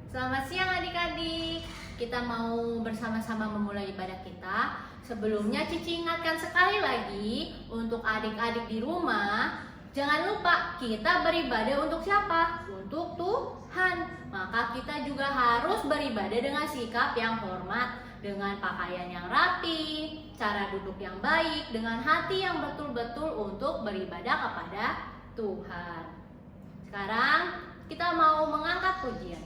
Selamat siang adik-adik. Kita mau bersama-sama memulai ibadah kita. Sebelumnya Cici ingatkan sekali lagi untuk adik-adik di rumah, jangan lupa kita beribadah untuk siapa? Untuk Tuhan. Maka kita juga harus beribadah dengan sikap yang hormat, dengan pakaian yang rapi, cara duduk yang baik, dengan hati yang betul-betul untuk beribadah kepada Tuhan. Sekarang kita mau mengangkat pujian.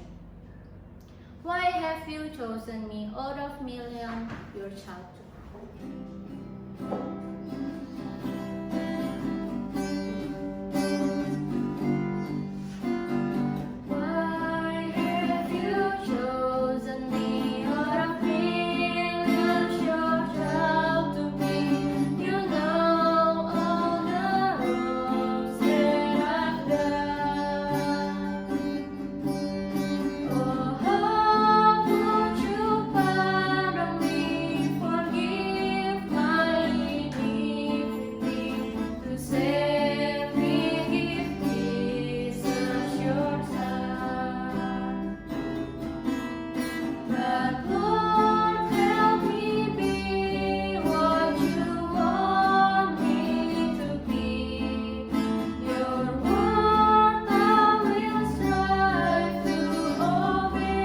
Why have you chosen me out of million, your child? Why have you chosen me out of million, your child to be? You know all the wrongs that I've done. Oh, how could you pardon me, forgive my iniquity, to save me, give Jesus your Son. But Lord, help me be what you want me to be. Your word I will strive to obey.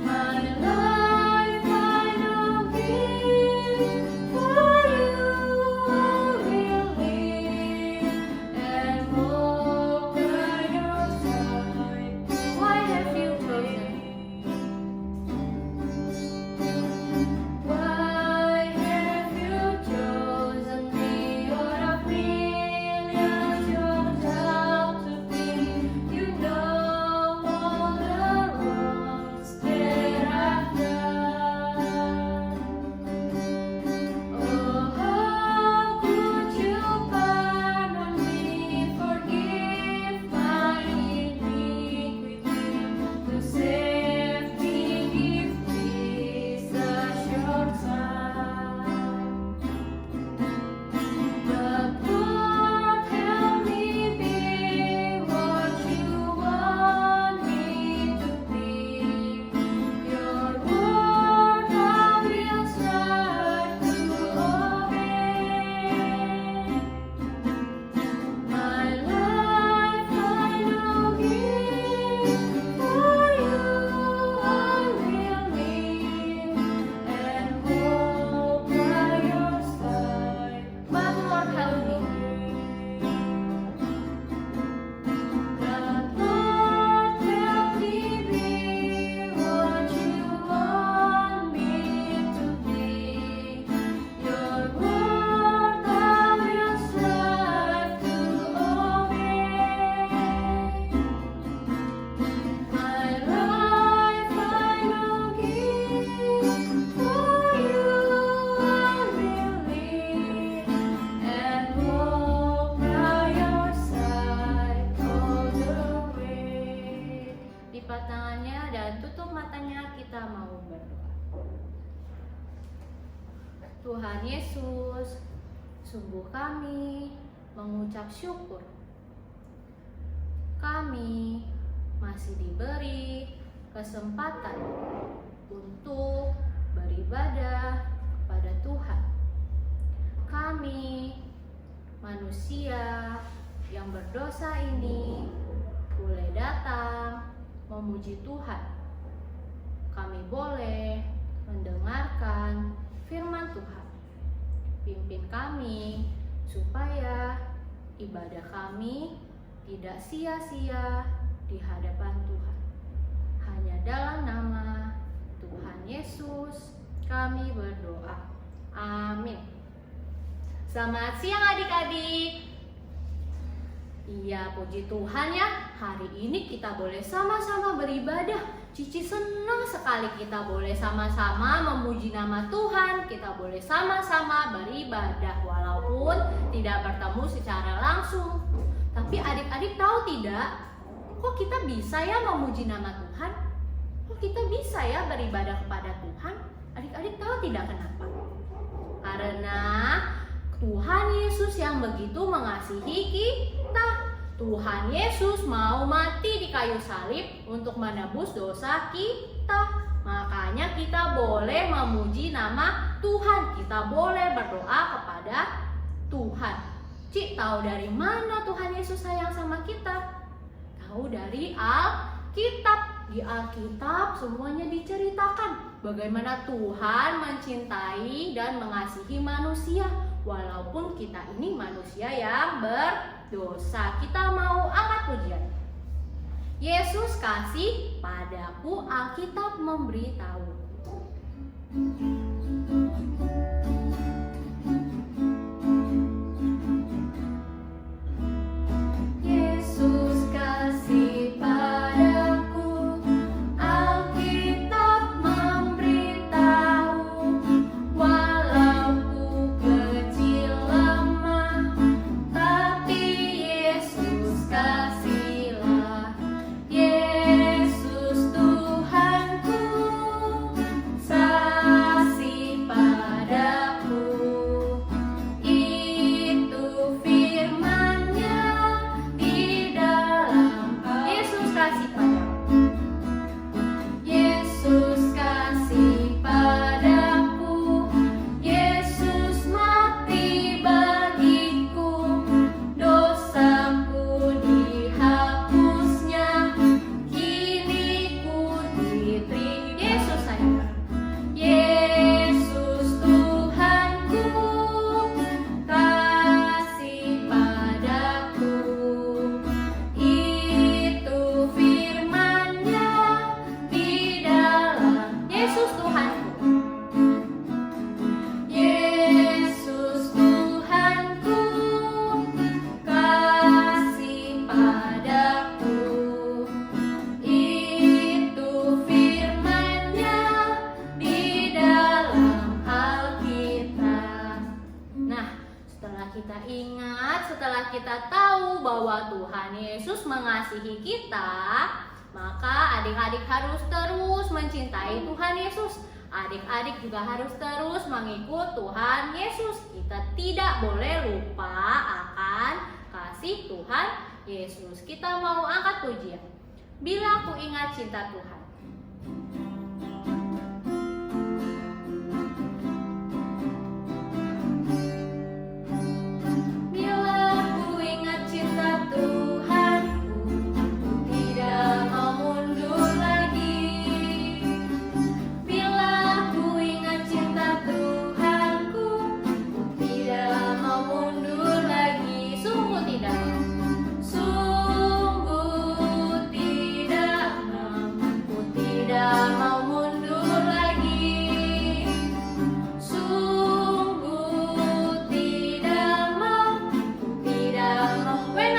My life I now give, for you I will live and walk by your side. Why have you chosen me? Why have you chosen me out of millions, your child to be? You know all the wrongs that I've done. Oh, how could you pardon me, forgive my iniquity, to save me, give Jesus your Son. But Lord, help me be what you want me to be. Your word I will strive to obey. My life I now give, for you I will live and walk by your side. But Lord, help me. But Lord, help me be what you want me to be. Your word I will strive to obey. My life I now give, for you I will live and walk by your side all the way. Lipat tangannya dan tutup matanya, kita mau berdoa. Tuhan Yesus, sungguh kami mengucap syukur. Kami masih diberi kesempatan untuk beribadah kepada Tuhan. Kami manusia yang berdosa ini boleh datang memuji Tuhan. Kami boleh mendengarkan firman Tuhan. Pimpin kami supaya ibadah kami tidak sia-sia di hadapan Tuhan. Hanya dalam nama Tuhan Yesus kami berdoa. Amin. Selamat siang adik-adik. Iya, puji Tuhan ya, hari ini kita boleh sama-sama beribadah. Cici senang sekali kita boleh sama-sama memuji nama Tuhan. Kita boleh sama-sama beribadah walaupun tidak bertemu secara langsung. Tapi adik-adik tahu tidak, kok kita bisa ya memuji nama Tuhan? Kok kita bisa ya beribadah kepada Tuhan? Adik-adik tahu tidak kenapa? Karena Tuhan Yesus yang begitu mengasihi kita. Tuhan Yesus mau mati di kayu salib untuk menebus dosa kita. Makanya kita boleh memuji nama Tuhan. Kita boleh berdoa kepada Tuhan. Cik, tahu dari mana Tuhan Yesus sayang sama kita? Tahu dari Alkitab. Di Alkitab semuanya diceritakan bagaimana Tuhan mencintai dan mengasihi manusia. Walaupun kita ini manusia yang berdosa. Kita mau angkat pujian. Yesus kasih padaku, Alkitab memberitahu. Yesus kasih padaku, Alkitab memberitahu. Walau ku kecil lemah, tapi Yesus kasihlah. Yesus Tuhanku, kasih padaku. Itu firman-Nya di dalam Yesus kasih padaku. Yesus kasih padaku. Yesus mati bagiku. Dosaku dihapusnya. Kini ku diterima. Yesus sayang. Yesus Tuhanku, kasih padaku. Itu firman-Nya di dalam Yesus Tuhanku. Yesus Tuhanku, kasih padaku. Itu firman-Nya di dalam Alkitab. Nah, setelah kita ingat, setelah kita tahu bahwa Tuhan Yesus mengasihi kita, maka adik-adik harus terus mencintai Tuhan Yesus. Adik-adik juga harus terus mengikut Tuhan Yesus. Kita tidak boleh lupa akan kasih Tuhan Yesus. Kita mau angkat pujian. Bila ku ingat cinta Tuhan. Bila ku ingat cinta Tuhanku, ku tidak mau mundur lagi. Bila ku ingat cinta Tuhanku, ku tidak mau mundur lagi. Sungguh tidak mau. Sungguh tidak mau. Ku tidak mau mundur lagi. Sungguh tidak mau. Ku tidak mau. When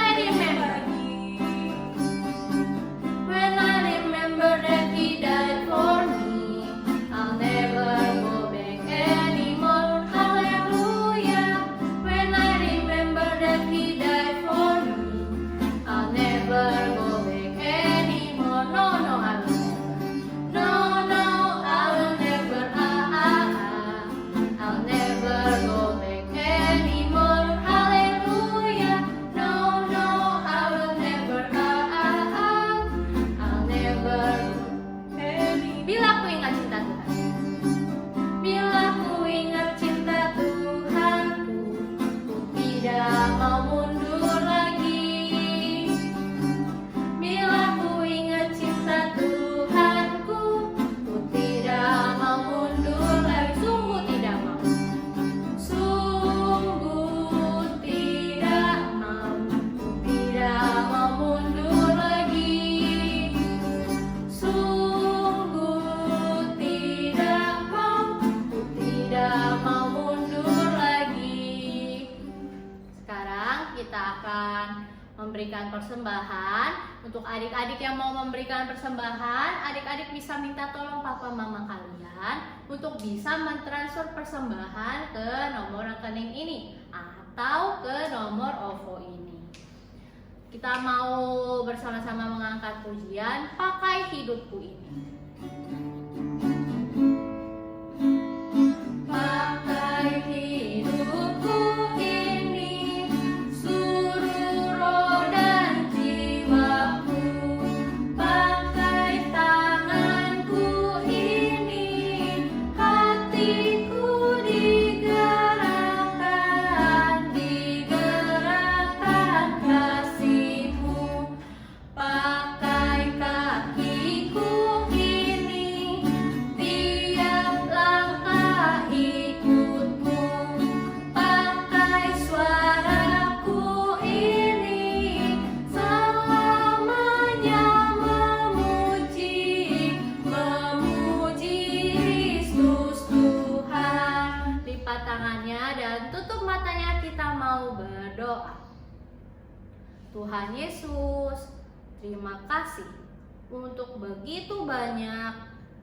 I remember that He died for me, I'll never go back anymore. Hallelujah. When I remember that He died for me, I'll never go back anymore. No, no, I will never. No, no, I will never. I'll never go back anymore. Hallelujah. No, no, I will never. I'll never. Bila ku ingat cinta Tuhan. Bila ku ingat cinta Tuhanku, ku tidak mau mundur lagi. Bila ku ingat cinta Tuhanku, ku tidak mau mundur lagi. Sungguh tidak mau. Sungguh tidak mau. Ku tidak mau mundur lagi. Sungguh tidak mau. Ku tidak mau mundur lagi. Sekarang kita akan memberikan persembahan. Untuk adik-adik yang mau memberikan persembahan, adik-adik bisa minta tolong papa mama kalian untuk bisa mentransfer persembahan ke nomor rekening ini atau ke nomor OVO ini. Kita mau bersama-sama mengangkat pujian Pakai Hidupku Ini. Pakai hidupku ini, suruh roda Tuhan Yesus, terima kasih untuk begitu banyak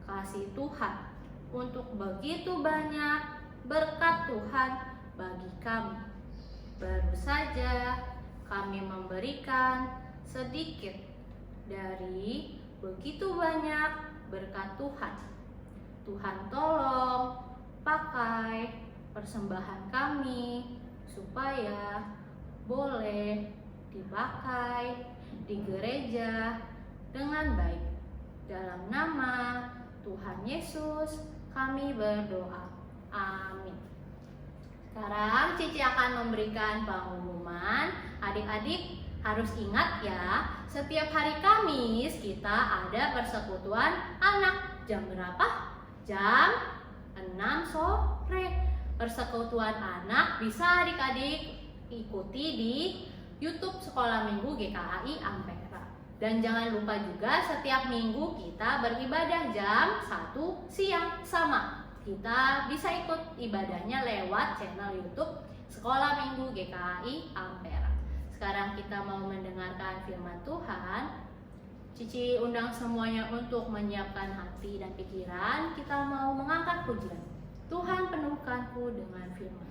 kasih Tuhan, untuk begitu banyak berkat Tuhan bagi kami. Baru saja kami memberikan sedikit dari begitu banyak berkat Tuhan. Tuhan tolong pakai persembahan kami supaya boleh dipakai di gereja dengan baik. Dalam nama Tuhan Yesus kami berdoa. Amin. Sekarang Cici akan memberikan pengumuman. Adik-adik harus ingat ya, setiap hari Kamis kita ada persekutuan anak. Jam berapa? Jam 6 sore. Persekutuan anak bisa adik-adik ikuti di YouTube Sekolah Minggu GKAI Ampera. Dan jangan lupa juga setiap minggu kita beribadah jam 1 siang sama. Kita bisa ikut ibadahnya lewat channel YouTube Sekolah Minggu GKAI Ampera. Sekarang kita mau mendengarkan firman Tuhan. Cici undang semuanya untuk menyiapkan hati dan pikiran. Kita mau mengangkat pujian. Tuhan penuhkanku dengan firman.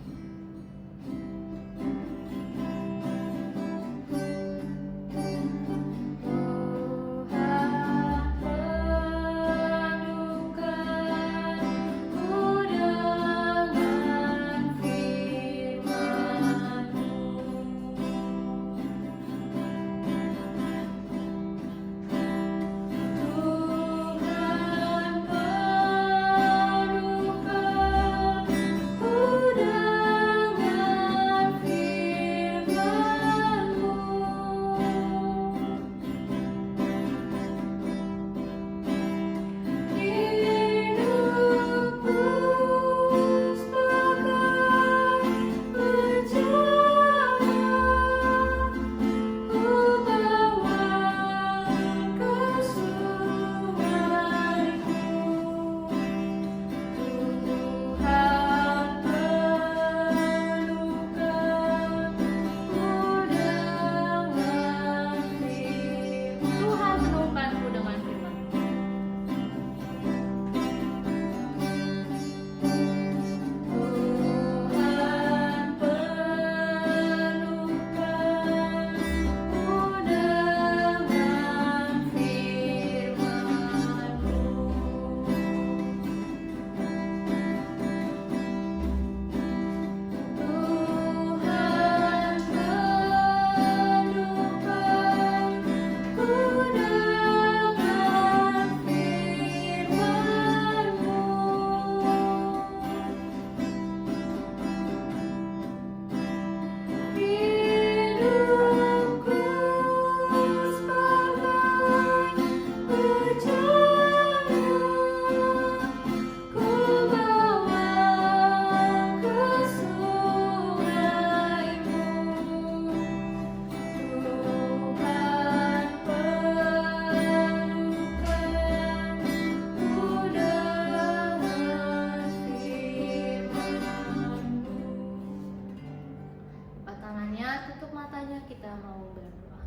Kita mau berdoa.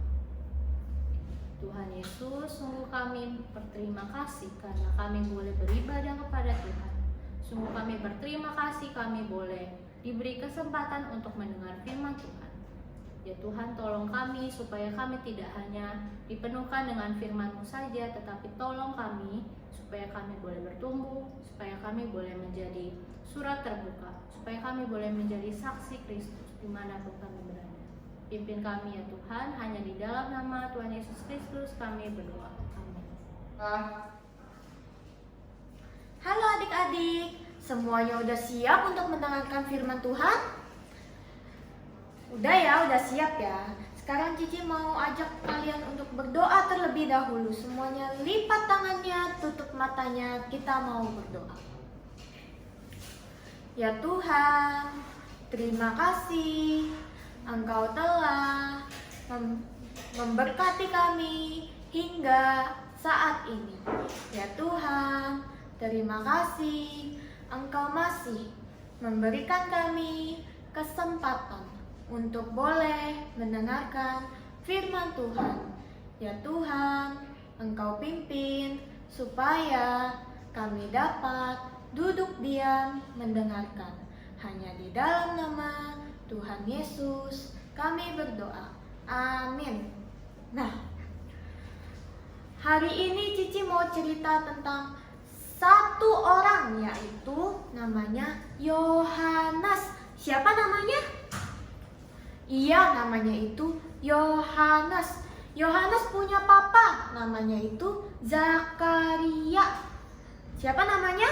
Tuhan Yesus, sungguh kami berterima kasih karena kami boleh beribadah kepada Tuhan. Sungguh kami berterima kasih kami boleh diberi kesempatan untuk mendengar firman Tuhan. Ya Tuhan, tolong kami supaya kami tidak hanya dipenuhkan dengan firman-Mu saja, tetapi tolong kami supaya kami boleh bertumbuh, supaya kami boleh menjadi surat terbuka, supaya kami boleh menjadi saksi Kristus dimanapun kami berada. Pimpin kami ya Tuhan, hanya di dalam nama Tuhan Yesus Kristus kami berdoa. Amin. Halo adik-adik, semuanya udah siap untuk mendengarkan firman Tuhan? Udah ya, udah siap ya. Sekarang Cici mau ajak kalian untuk berdoa terlebih dahulu. Semuanya lipat tangannya, tutup matanya, kita mau berdoa. Ya Tuhan, terima kasih Engkau telah memberkati kami hingga saat ini. Ya Tuhan, terima kasih Engkau masih memberikan kami kesempatan untuk boleh mendengarkan firman Tuhan. Ya Tuhan, Engkau pimpin supaya kami dapat duduk diam mendengarkan. Hanya di dalam nama Tuhan Yesus kami berdoa. Amin. Nah, hari ini Cici mau cerita tentang satu orang, yaitu namanya Yohanes. Siapa namanya? Iya, namanya itu Yohanes. Yohanes punya papa, namanya itu Zakaria. Siapa namanya?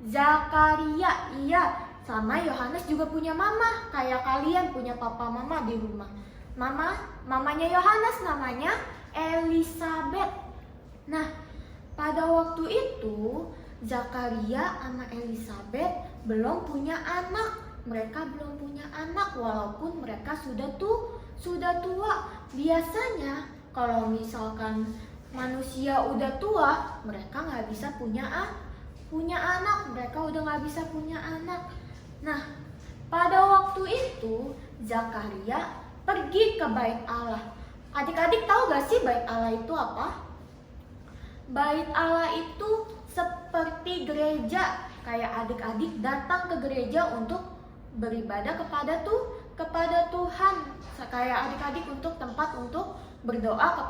Zakaria. Iya, sama Yohanes juga punya mama, kayak kalian punya papa mama di rumah. Mamanya Yohanes namanya Elisabeth. Nah, pada waktu itu Zakaria sama Elisabeth belum punya anak. Mereka belum punya anak walaupun mereka sudah tua. Biasanya kalau misalkan manusia udah tua, mereka nggak bisa punya anak. Mereka udah nggak bisa punya anak. Nah, pada waktu itu Zakaria pergi ke Bait Allah. Adik-adik tahu gak sih Bait Allah itu apa? Bait Allah itu seperti gereja. Kayak adik-adik datang ke gereja untuk beribadah kepada Tuhan. Kayak adik-adik untuk tempat untuk berdoa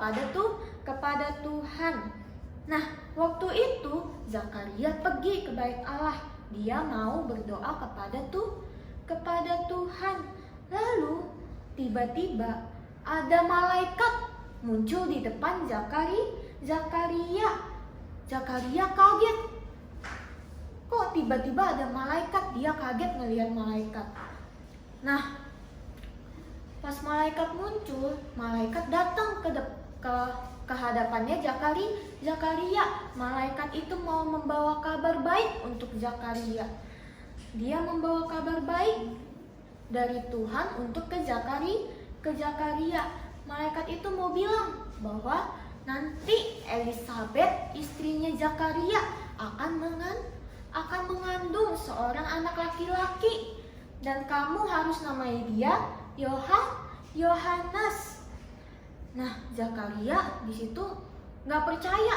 kepada Tuhan. Nah, waktu itu Zakaria pergi ke Bait Allah. Dia mau berdoa kepada Tuhan. Lalu tiba-tiba ada malaikat muncul di depan Zakaria. Zakaria kaget. Kok tiba-tiba ada malaikat? Dia kaget melihat malaikat. Nah, pas malaikat muncul, malaikat datang ke hadapannya Zakaria. Malaikat itu mau membawa kabar baik untuk Zakaria. Dia membawa kabar baik dari Tuhan untuk ke Zakaria. Malaikat itu mau bilang bahwa nanti Elisabeth, istrinya Zakaria, akan mengandung seorang anak laki-laki, dan kamu harus namai dia Yohanes. Nah, Zakaria di situ nggak percaya.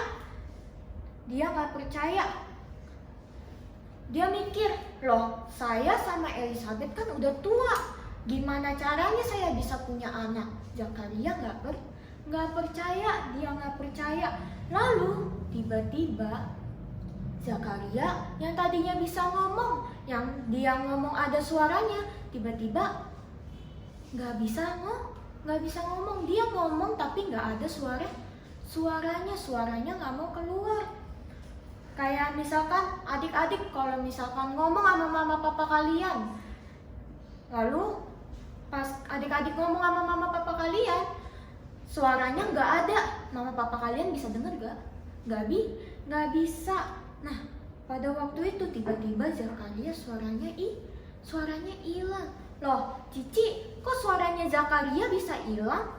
Dia mikir, loh, saya sama Elisabeth kan udah tua. Gimana caranya saya bisa punya anak? Zakaria nggak percaya. Lalu tiba-tiba Zakaria yang tadinya bisa ngomong, yang dia ngomong ada suaranya, tiba-tiba nggak bisa ngomong. Dia ngomong tapi nggak ada suaranya nggak mau keluar. Kayak misalkan adik-adik kalau misalkan ngomong sama mama papa kalian, lalu pas adik-adik ngomong sama mama papa kalian, suaranya nggak ada, mama papa kalian bisa dengar gak? Nggak bisa. Nah, pada waktu itu tiba-tiba Zakaria suaranya hilang. Loh, Cici, kok suaranya Zakaria bisa hilang?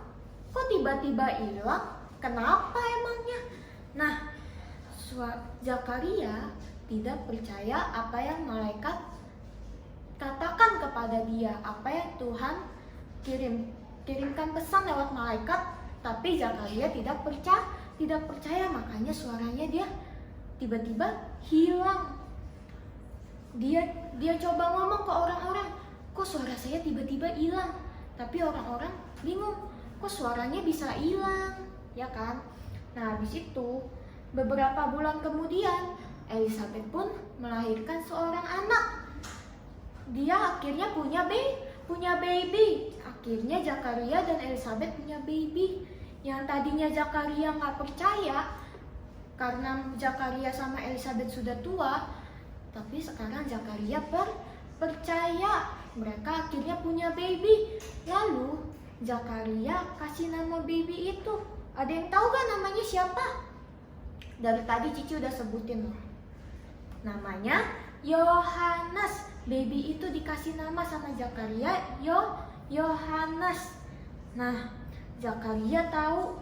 Kok tiba-tiba hilang? Kenapa emangnya? Nah, Zakaria tidak percaya apa yang malaikat katakan kepada dia, apa yang Tuhan kirimkan pesan lewat malaikat, tapi Zakaria tidak percaya, makanya suaranya dia tiba-tiba hilang. Dia coba ngomong ke orang-orang, kok suara saya tiba-tiba hilang? Tapi orang-orang bingung, kok suaranya bisa hilang, ya kan? Nah, habis itu beberapa bulan kemudian Elisabeth pun melahirkan seorang anak. Dia akhirnya punya baby. Akhirnya Zakaria dan Elisabeth punya baby. Yang tadinya Zakaria nggak percaya karena Zakaria sama Elisabeth sudah tua, tapi sekarang Zakaria percaya. Mereka akhirnya punya baby. Lalu Zakaria kasih nama baby itu. Ada yang tahu gak namanya siapa? Dari tadi Cici udah sebutin loh. Namanya Yohanes. Baby itu dikasih nama sama Zakaria Yohanes. Nah, Zakaria tahu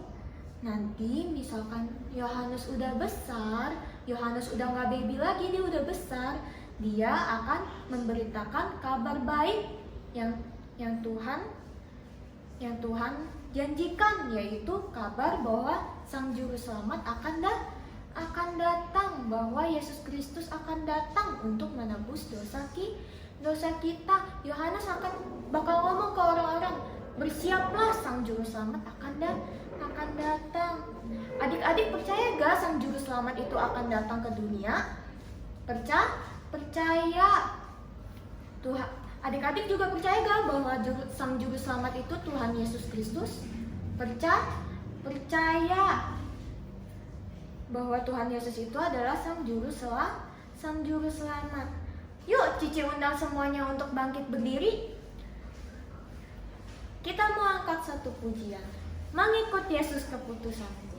nanti misalkan Yohanes udah besar, Yohanes udah nggak baby lagi, dia udah besar, dia akan memberitakan kabar baik yang Tuhan janjikan, yaitu kabar bahwa Sang Juru Selamat akan datang, bahwa Yesus Kristus akan datang untuk menebus dosa kita. Yohanes bakal ngomong ke orang-orang, bersiaplah, Sang Juru Selamat akan datang. Adik-adik percaya gak Sang Juru Selamat itu akan datang ke dunia? Percaya. Tuhan, adik-adik juga percaya gak bahwa Sang Juru Selamat itu Tuhan Yesus Kristus? Percaya bahwa Tuhan Yesus itu adalah Sang Juru Selamat. Yuk, Cici undang semuanya untuk bangkit berdiri. Kita mau angkat satu pujian, mengikut Yesus keputusanku.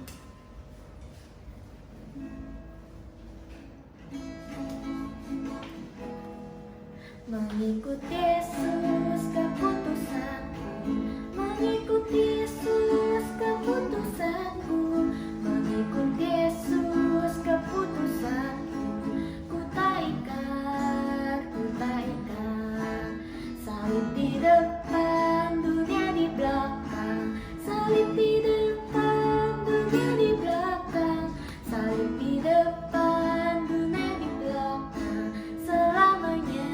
Mengikut Yesus keputusanku, mengikut Yesus keputusanku, mengikut Yesus keputusanku. Ku tak ikat, salib di depan, dunia di belakang, salib di depan, dunia di belakang, salib di depan, dunia di belakang, selamanya.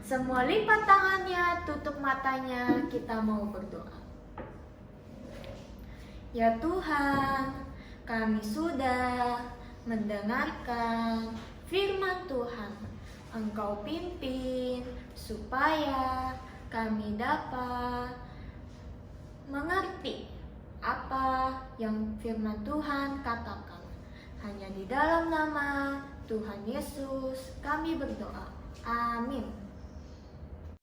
Semua lipat tangannya, tutup matanya, kita mau berdoa. Ya Tuhan, kami sudah mendengarkan firman Tuhan. Engkau pimpin supaya kami dapat mengerti apa yang firman Tuhan katakan. Hanya di dalam nama Tuhan Yesus kami berdoa. Amin.